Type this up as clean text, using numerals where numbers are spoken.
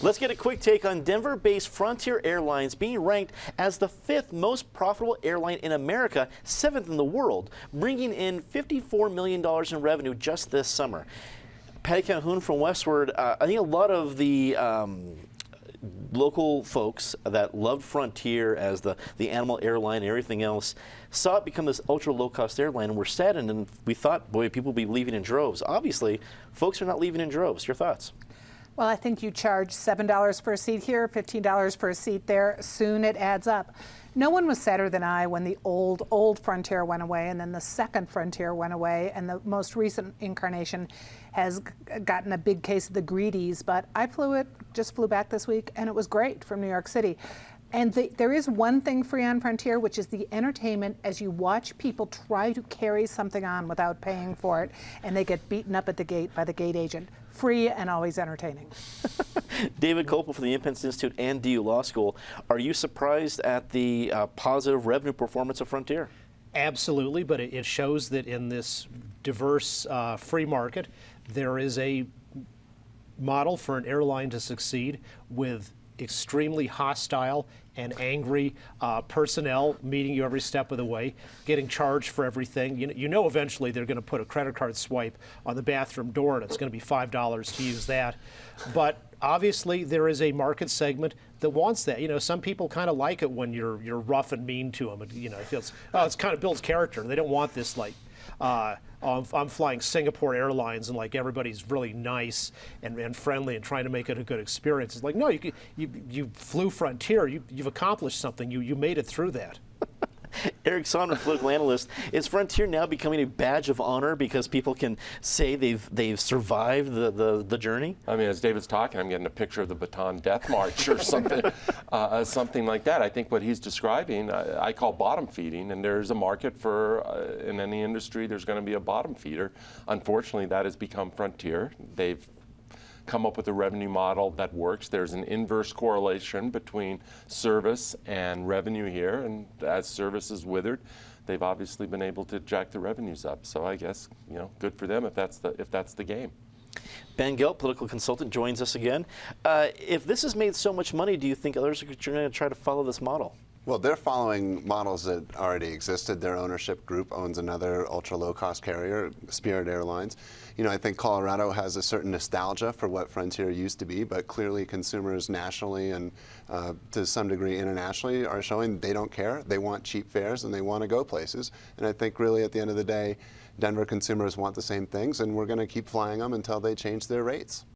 Let's get a quick take on Denver-based Frontier Airlines being ranked as the 5th most profitable airline in America, 7th in the world, bringing in $54 million in revenue just this summer. Patty Calhoun from Westward, I think a lot of the local folks that loved Frontier as the animal airline and everything else saw it become this ultra low-cost airline and were saddened, and we thought, boy, people would be leaving in droves. Obviously, folks are not leaving in droves. Your thoughts? Well, I think you charge $7 for a seat here, $15 for a seat there. Soon it adds up. No one was sadder than I when the old Frontier went away, and then the second Frontier went away, and the most recent incarnation has gotten a big case of the greedies. But I just flew back this week, and it was great from New York City. And there is one thing free on Frontier, which is the entertainment as you watch people try to carry something on without paying for it, and they get beaten up at the gate by the gate agent. Free and always entertaining. David Kopel from the Independence Institute and DU Law School. Are you surprised at the positive revenue performance of Frontier? Absolutely, but it shows that in this diverse free market, there is a model for an airline to succeed with extremely hostile and angry personnel meeting you every step of the way, getting charged for everything. You know eventually they're going to put a credit card swipe on the bathroom door and it's going to be $5 to use that. But obviously there is a market segment that wants that. You know, some people kind of like it when you're rough and mean to them. You know, it feels, it's kind of builds character. They don't want this like, I'm flying Singapore Airlines and like everybody's really nice and friendly and trying to make it a good experience. It's like, no, you flew Frontier, you've accomplished something, you made it through that. Eric Sonman, political analyst, is Frontier now becoming a badge of honor because people can say they've survived the journey? I mean, as David's talking, I'm getting a picture of the Bataan Death March or something, something like that. I think what he's describing, I call bottom feeding, and there's a market for, in any industry, there's going to be a bottom feeder. Unfortunately, that has become Frontier. They've come up with a revenue model that works. There's an inverse correlation between service and revenue here, and as service is withered, they've obviously been able to jack the revenues up. So I guess, you know, good for them if that's the game. Ben Gilt, political consultant, joins us again. If this has made so much money, do you think others are going to try to follow this model? Well, they're following models that already existed. Their ownership group owns another ultra low-cost carrier, Spirit Airlines. You know, I think Colorado has a certain nostalgia for what Frontier used to be, but clearly consumers nationally and to some degree internationally are showing they don't care. They want cheap fares and they want to go places. And I think really at the end of the day, Denver consumers want the same things, and we're going to keep flying them until they change their rates.